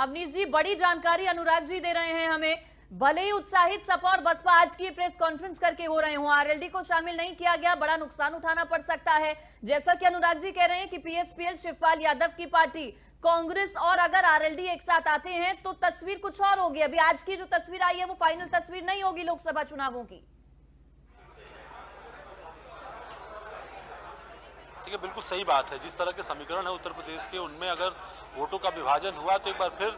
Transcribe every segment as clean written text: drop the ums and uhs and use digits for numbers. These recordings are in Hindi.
अवनीश जी, बड़ी जानकारी अनुराग जी दे रहे हैं हमें। भले ही उत्साहित सपा और बसपा आज की प्रेस कॉन्फ्रेंस करके हो रहे हों, आरएलडी को शामिल नहीं किया गया, बड़ा नुकसान उठाना पड़ सकता है। जैसा कि अनुराग जी कह रहे हैं कि पीएसपीएल शिवपाल यादव की पार्टी कांग्रेस और अगर आरएलडी एक साथ आते हैं तो तस्वीर कुछ और होगी। अभी आज की जो तस्वीर आई है वो फाइनल तस्वीर नहीं होगी लोकसभा चुनावों की। ठीक है, बिल्कुल सही बात है। जिस तरह के समीकरण है उत्तर प्रदेश के, उनमें अगर वोटों का विभाजन हुआ तो एक बार फिर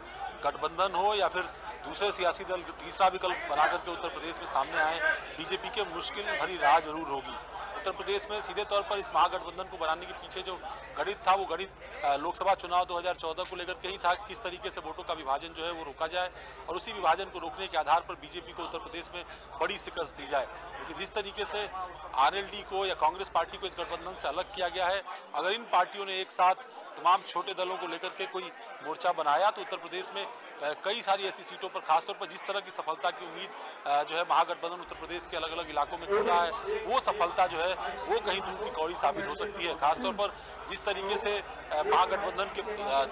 गठबंधन हो या फिर दूसरे सियासी दल तीसरा विकल्प बना करके उत्तर प्रदेश में सामने आए, बीजेपी के मुश्किल भरी राह जरूर होगी। उत्तर प्रदेश में सीधे तौर पर इस महागठबंधन को बनाने के पीछे जो गणित था, वो गणित लोकसभा चुनाव 2014 को लेकर के ही था, किस तरीके से वोटों का विभाजन जो है वो रोका जाए और उसी विभाजन को रोकने के आधार पर बीजेपी को उत्तर प्रदेश में बड़ी शिकस्त दी जाए। लेकिन जिस तरीके से आरएलडी को या कांग्रेस पार्टी को इस गठबंधन से अलग किया गया है, अगर इन पार्टियों ने एक साथ तमाम छोटे दलों को लेकर के कोई मोर्चा बनाया तो उत्तर प्रदेश में कई सारी ऐसी सीटों पर, खासतौर पर जिस तरह की सफलता की उम्मीद जो है महागठबंधन उत्तर प्रदेश के अलग अलग इलाकों में कर रहा है, वो सफलता जो है वो कहीं दूर की कौड़ी साबित हो सकती है। खासतौर पर जिस तरीके से महागठबंधन के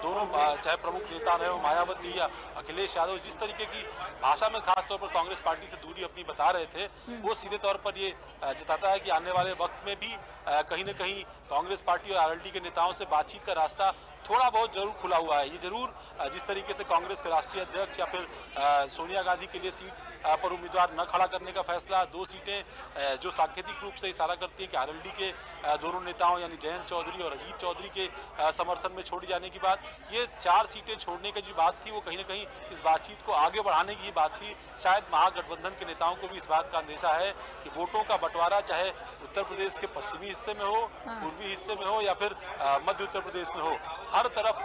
दोनों चाहे प्रमुख नेता रहे हो मायावती या अखिलेश यादव, जिस तरीके की भाषा में खासतौर पर कांग्रेस पार्टी से दूरी अपनी बता रहे थे, वो सीधे तौर पर ये जताता है कि आने वाले वक्त में भी कहीं न कहीं कांग्रेस पार्टी और आरएलडी के नेताओं से बातचीत का रास्ता थोड़ा बहुत जरूर खुला हुआ है। ये जरूर जिस तरीके से कांग्रेस के राष्ट्रीय अध्यक्ष या फिर सोनिया गांधी के लिए सीट पर उम्मीदवार न खड़ा करने का फैसला, 2 सीटें जो सांकेतिक रूप से इशारा करती है कि आरएलडी के दोनों नेताओं यानी जयंत चौधरी और अजीत चौधरी के समर्थन में छोड़ी जाने की बात, ये 4 सीटें छोड़ने की जो बात थी वो कहीं ना कहीं इस बातचीत को आगे बढ़ाने की बात थी। शायद महागठबंधन के नेताओं को भी इस बात का अंदेशा है कि वोटों का बंटवारा चाहे उत्तर प्रदेश के पश्चिमी हिस्से में हो, पूर्वी हिस्से में हो या फिर मध्य उत्तर प्रदेश में हो, हर तरफ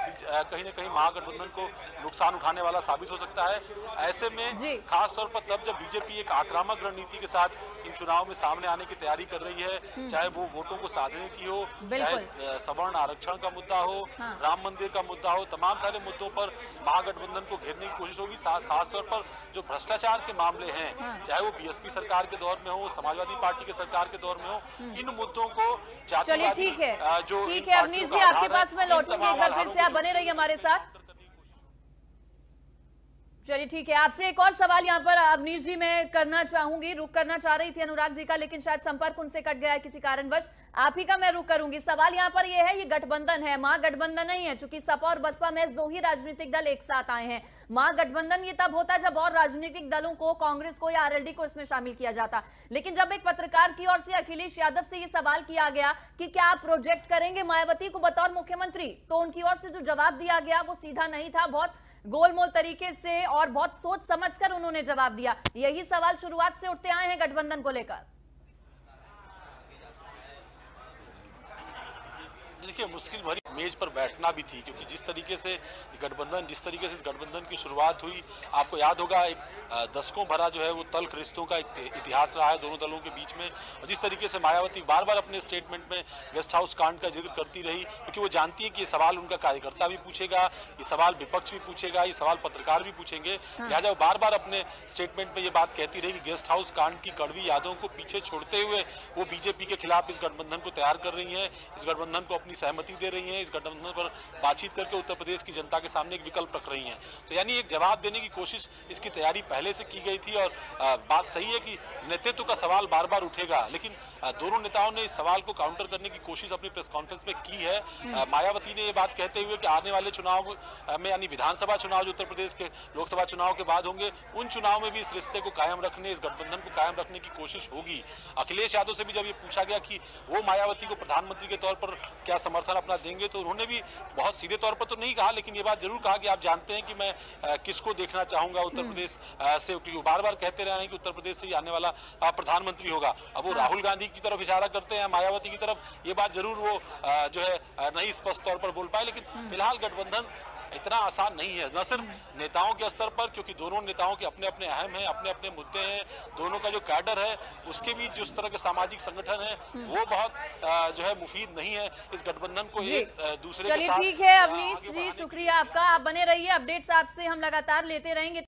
कहीं ना कहीं महागठबंधन को नुकसान उठाने वाला साबित हो सकता है। ऐसे में खासतौर पर तब जब बीजेपी एक आक्रामक रणनीति के साथ इन चुनाव में सामने आने की तैयारी कर रही है, चाहे वो वोटों को साधने की हो, चाहे सवर्ण आरक्षण का मुद्दा हो, राम मंदिर का मुद्दा हो, तमाम सारे मुद्दों पर महागठबंधन को घेरने की कोशिश होगी। खासतौर पर जो भ्रष्टाचार के मामले हैं, चाहे वो बीएसपी सरकार के दौर में हो, समाजवादी पार्टी के सरकार के दौर में हो, इन मुद्दों को चलिए ठीक है अवनीश जी, आपके पास मैं लौटूंगी, एक बार फिर से आप बने रहिए हमारे साथ। चलिए ठीक है, आपसे एक और सवाल यहाँ पर अवनीश जी मैं करना चाहूंगी, रुक करना चाह रही थी अनुराग जी का, लेकिन शायद संपर्क उनसे कट गया है किसी कारणवश। आप ही का मैं रुक करूंगी। सवाल यहाँ पर ये है, ये गठबंधन है, महागठबंधन नहीं है, चूंकि सपा और बसपा में 2 ही राजनीतिक दल एक साथ आए हैं। महागठबंधन ये तब होता जब और राजनीतिक दलों को, कांग्रेस को या आरएलडी को इसमें शामिल किया जाता। लेकिन जब एक पत्रकार की ओर से अखिलेश यादव से ये सवाल किया गया कि क्या आप प्रोजेक्ट करेंगे मायावती को बतौर मुख्यमंत्री, तो उनकी ओर से जो जवाब दिया गया वो सीधा नहीं था, बहुत गोलमोल तरीके से और बहुत सोच समझकर उन्होंने जवाब दिया। यही सवाल शुरुआत से उठते आए हैं गठबंधन को लेकर। देखिए, मुश्किल भरी मेज पर बैठना भी थी, क्योंकि जिस तरीके से गठबंधन, जिस तरीके से इस गठबंधन की शुरुआत हुई, आपको याद होगा एक दशकों भरा जो है वो तल्ख रिश्तों का इतिहास रहा है दोनों दलों के बीच में। और जिस तरीके से मायावती बार बार अपने स्टेटमेंट में गेस्ट हाउस कांड का जिक्र करती रही, क्योंकि वो जानती है कि ये सवाल उनका कार्यकर्ता भी पूछेगा, ये सवाल विपक्ष भी पूछेगा, ये सवाल पत्रकार भी पूछेंगे, लिहाजा वो बार बार अपने स्टेटमेंट में ये बात कहती रही कि गेस्ट हाउस कांड की कड़वी यादों को पीछे छोड़ते हुए वो बीजेपी के खिलाफ इस गठबंधन को तैयार कर रही है, इस गठबंधन को अपनी सहमति दे रही हैं, इस गठबंधन पर बातचीत करके उत्तर प्रदेश की जनता के सामने एक विकल्प रख रही हैं। तो यानी एक जवाब देने की कोशिश, इसकी तैयारी पहले से की गई थी। और बात सही है कि नेतृत्व का सवाल बार बार उठेगा, लेकिन दोनों नेताओं ने इस सवाल को काउंटर करने की कोशिश अपनी प्रेस कॉन्फ्रेंस में की है। मायावती ने ये बात कहते हुए कि आने वाले चुनाव में, यानी विधानसभा चुनाव जो उत्तर प्रदेश के लोकसभा चुनाव के बाद होंगे, उन चुनाव में भी इस रिश्ते को कायम रखने, इस गठबंधन को कायम रखने की कोशिश होगी। अखिलेश यादव से भी जब ये पूछा गया कि वो मायावती को प्रधानमंत्री के तौर पर क्या समर्थन अपना देंगे, तो उन्होंने भी बहुत सीधे तौर पर तो नहीं कहा, लेकिन ये बात जरूर कहा कि आप जानते हैं कि मैं किसको देखना चाहूंगा उत्तर प्रदेश से, क्योंकि बार बार कहते रहे हैं कि उत्तर प्रदेश से ही आने वाला प्रधानमंत्री होगा। अब वो राहुल गांधी की तरफ इशारा करते हैं, मायावती की तरफ, ये बात जरूर वो जो है नहीं स्पष्ट तौर पर बोल पाए। लेकिन फिलहाल गठबंधन इतना आसान नहीं है, न सिर्फ नेताओं के स्तर पर, क्योंकि दोनों नेताओं के अपने अपने अहम हैं, अपने अपने मुद्दे हैं, दोनों का जो कैडर है उसके बीच जिस तरह के सामाजिक संगठन है वो बहुत जो है मुफीद नहीं है इस गठबंधन को एक दूसरे के साथ। चलिए ठीक है अवनीश जी, शुक्रिया आपका, आप बने रहिए, अपडेट्स आपसे हम लगातार लेते रहेंगे।